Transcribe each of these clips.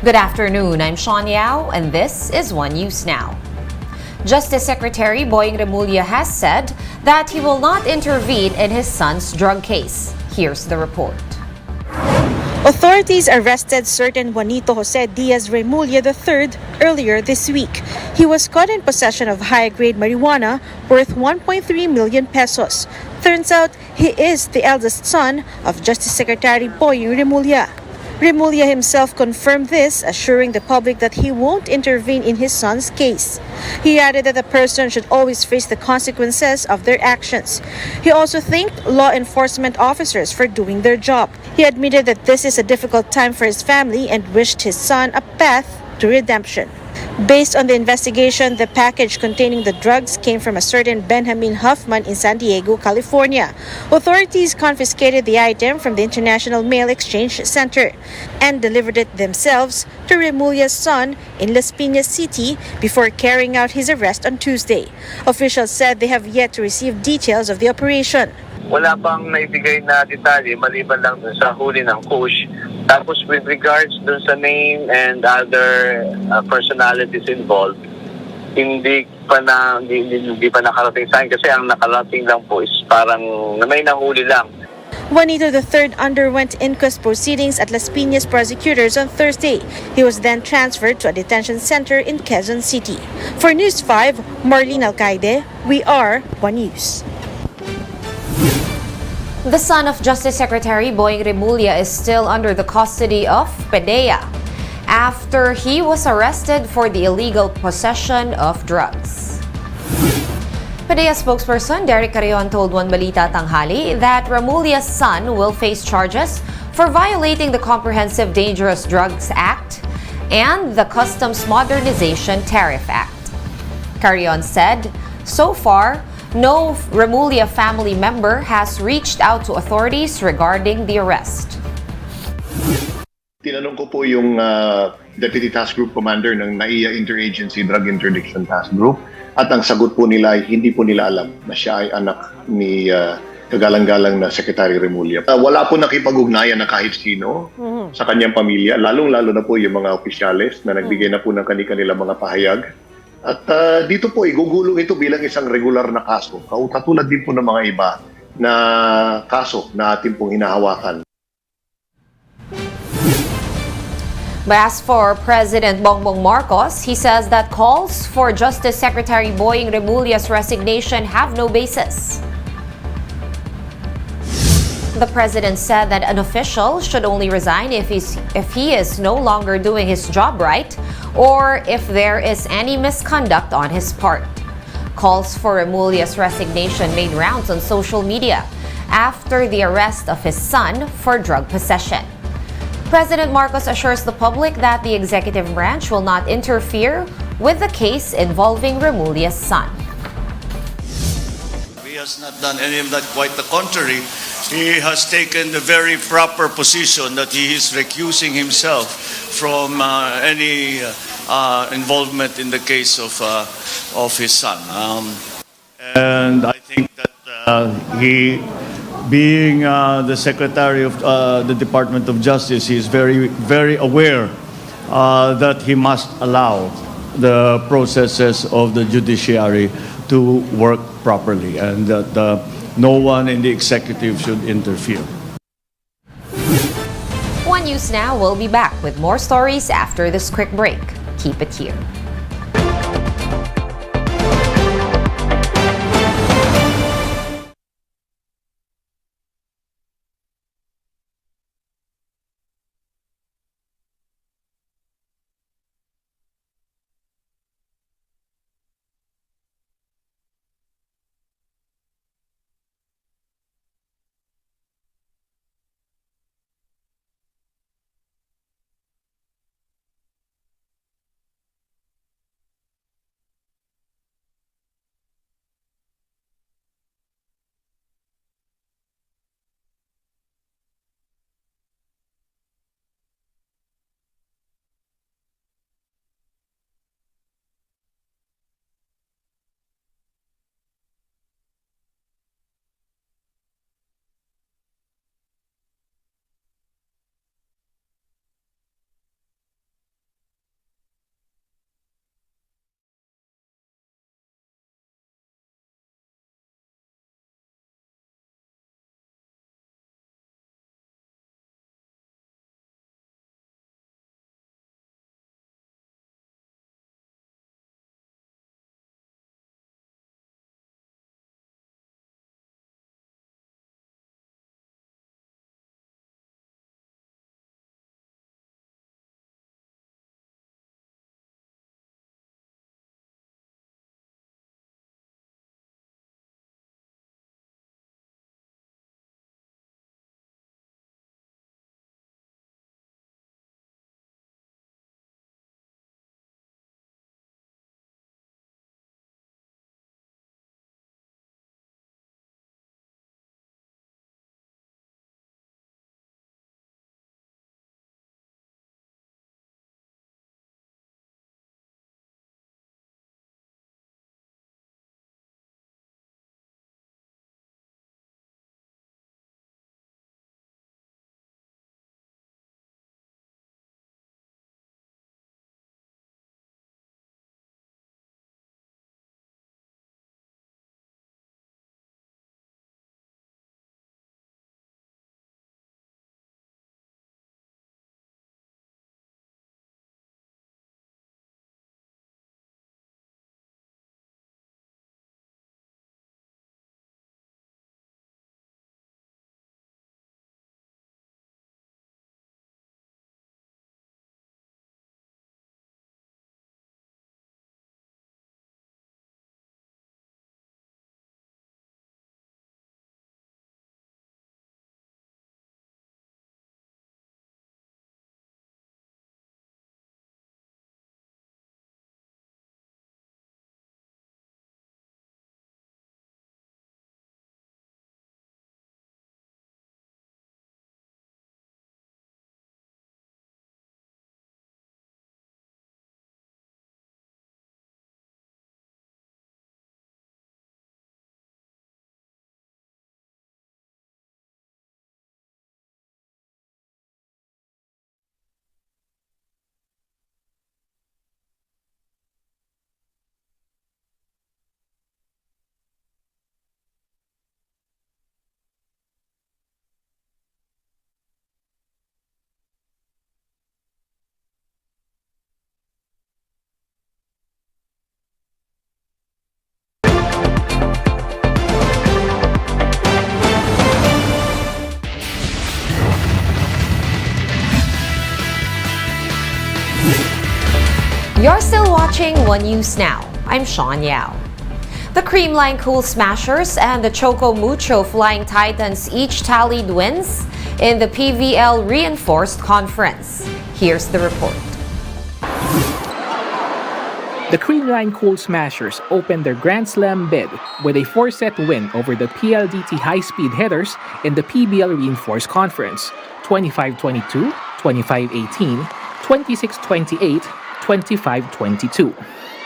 Good afternoon, I'm Sean Yao, and this is One News Now. Justice Secretary Boying Remulla has said that he will not intervene in his son's drug case. Here's the report. Authorities arrested certain Juanito Jose Diaz Remulla III earlier this week. He was caught in possession of high-grade marijuana worth 1.3 million pesos. Turns out he is the eldest son of Justice Secretary Boying Remulla. Remulla himself confirmed this, assuring the public that he won't intervene in his son's case. He added that a person should always face the consequences of their actions. He also thanked law enforcement officers for doing their job. He admitted that this is a difficult time for his family and wished his son a path to redemption. Based on the investigation, the package containing the drugs came from a certain Benjamin Huffman in San Diego, California. Authorities confiscated the item from the International Mail Exchange Center and delivered it themselves to Remulla's son in Las Piñas City before carrying out his arrest on Tuesday. Officials said they have yet to receive details of the operation. Wala pang naibigay na detalye maliban lang dun sa huli ng push. Tapos with regards dun sa name and other personalities involved, hindi pa nakarating sa akin kasi ang nakarating lang po is parang may nahuli lang. Juanito III underwent inquest proceedings at Las Piñas prosecutors on Thursday. He was then transferred to a detention center in Quezon City. For News 5, Marlene Alcaide, we are One News. The son of Justice Secretary Boying Remulla is still under the custody of PDEA after he was arrested for the illegal possession of drugs. PDEA spokesperson Derek Carrion told One Balita Tanghali that Remulla's son will face charges for violating the Comprehensive Dangerous Drugs Act and the Customs Modernization Tariff Act. Carrion said, so far, no Remulla family member has reached out to authorities regarding the arrest. Tinanong ko po yung Deputy Task Group Commander ng NAIA Interagency Drug Interdiction Task Group at ang sagot po nila ay hindi po nila alam na siya ay anak ni kagalang-galang na Secretary Remulla. Wala po nakipag-ugnayan na kahit sino sa kanyang pamilya, lalong-lalo na po yung mga opisyales na nagbigay na po ng kanilang mga pahayag. At dito po, igugulong ito bilang isang regular na kaso. Katulad din po ng mga iba na kaso na ating pong hinahawakan. But as for President Bongbong Marcos, he says that calls for Justice Secretary Boying Remulla's resignation have no basis. The president said that an official should only resign if he is no longer doing his job right or if there is any misconduct on his part. Calls for Remulla's resignation made rounds on social media after the arrest of his son for drug possession. President Marcos assures the public that the executive branch will not interfere with the case involving Remulla's son. He has not done any of that, quite the contrary. He has taken the very proper position that he is recusing himself from any involvement in the case of his son. And I think that he, being the Secretary of the Department of Justice, he is very, very aware that he must allow the processes of the judiciary to work properly and that no one in the executive should interfere. One News Now will be back with more stories after this quick break. Keep it here. You're still watching One News Now. I'm Sean Yao. The Creamline Cool Smashers and the Choco Mucho Flying Titans each tallied wins in the PVL Reinforced Conference. Here's the report. The Creamline Cool Smashers opened their Grand Slam bid with a 4-set win over the PLDT high-speed hitters in the PBL Reinforced Conference, 25-22, 25-18, 26-28, 25-22.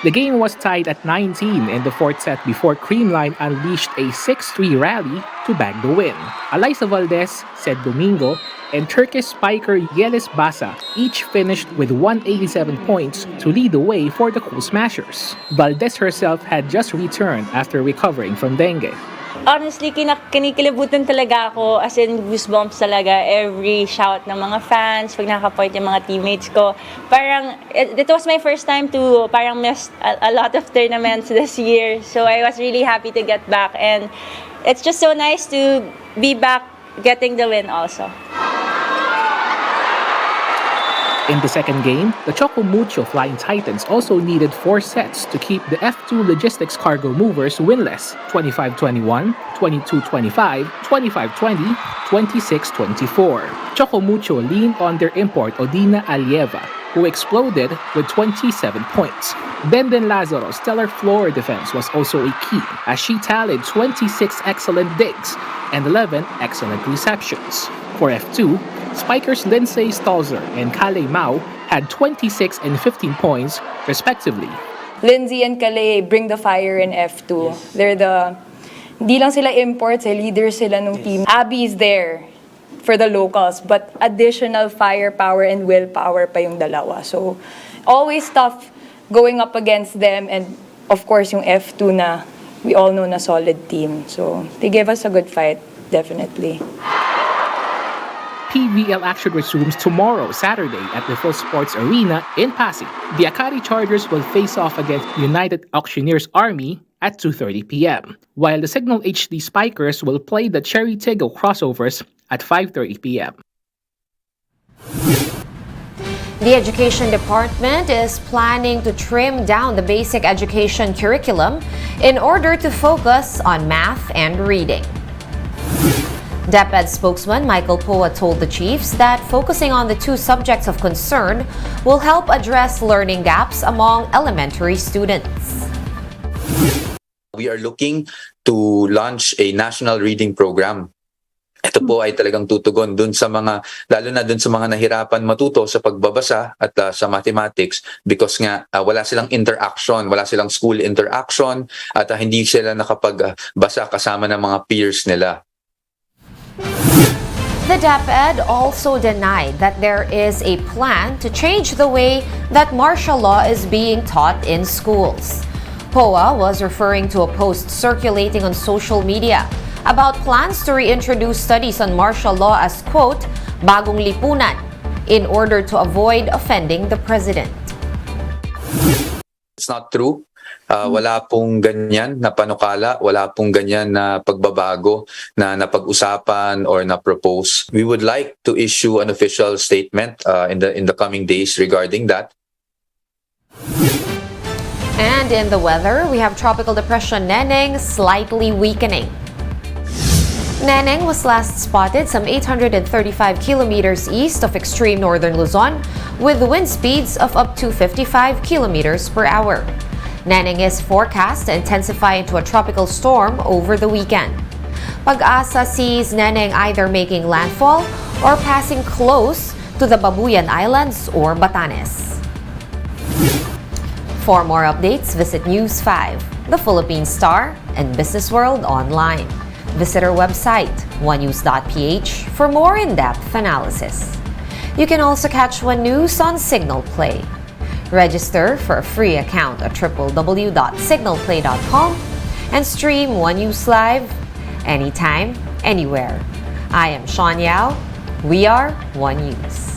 The game was tied at 19 in the 4th set before Creamline unleashed a 6-3 rally to bag the win. Alyssa Valdez, Sed Domingo, and Turkish spiker Yelis Basa each finished with 187 points to lead the way for the Cool Smashers. Valdez herself had just returned after recovering from dengue. Honestly, kinikilabutan talaga ako, as in goosebumps talaga every shout ng mga fans, pag nakapoint yung mga teammates ko. Parang, it was my first time to parang miss a lot of tournaments this year. So I was really happy to get back, and it's just so nice to be back getting the win also. In the second game, the Choco Mucho Flying Titans also needed 4 sets to keep the F2 Logistics Cargo Movers winless, 25-21, 22-25, 25-20, 26-24. Choco Mucho leaned on their import Odina Alieva, who exploded with 27 points. Benden Lazaro's stellar floor defense was also a key, as she tallied 26 excellent digs and 11 excellent receptions. For F2, spikers Lindsay Stalzer and Kale Mao had 26 and 15 points, respectively. Lindsay and Kale bring the fire in F2. Yes. Di lang sila imports, leaders sila ng team. Abby is there for the locals, but additional firepower and willpower pa yung dalawa. So, always tough going up against them, and of course yung F2 na we all know na solid team. So, they gave us a good fight, definitely. PVL action resumes tomorrow, Saturday, at the Full Sports Arena in Pasig. The Akari Chargers will face off against United Auctioneers Army at 2:30 p.m., while the Signal HD Spikers will play the Cherry Tigo Crossovers at 5:30 p.m. The Education Department is planning to trim down the basic education curriculum in order to focus on math and reading. DepEd spokesman Michael Poa told the chiefs that focusing on the 2 subjects of concern will help address learning gaps among elementary students. We are looking to launch a national reading program. Ito po ay talagang tutugon dun sa mga, lalo na dun sa mga nahirapan matuto sa pagbabasa at sa mathematics, because nga wala silang interaction, wala silang school interaction, at hindi sila nakapagbasa kasama ng mga peers nila. The DepEd also denied that there is a plan to change the way that martial law is being taught in schools. POA was referring to a post circulating on social media about plans to reintroduce studies on martial law as, quote, bagong lipunan, in order to avoid offending the president. It's not true. Wala pong ganyan na panukala, wala pong ganyan na pagbabago na napag-usapan or na-propose. We would like to issue an official statement in the coming days regarding that. And in the weather, we have Tropical Depression Neneng slightly weakening. Neneng was last spotted some 835 kilometers east of extreme northern Luzon with wind speeds of up to 55 kilometers per hour. Neneng is forecast to intensify into a tropical storm over the weekend. Pag-asa sees Neneng either making landfall or passing close to the Babuyan Islands or Batanes. For more updates, visit News 5, The Philippine Star, and Business World online. Visit our website, onenews.ph, for more in-depth analysis. You can also catch One News on Signal Play. Register for a free account at www.signalplay.com and stream One News Live anytime, anywhere. I am Sean Yao. We are One News.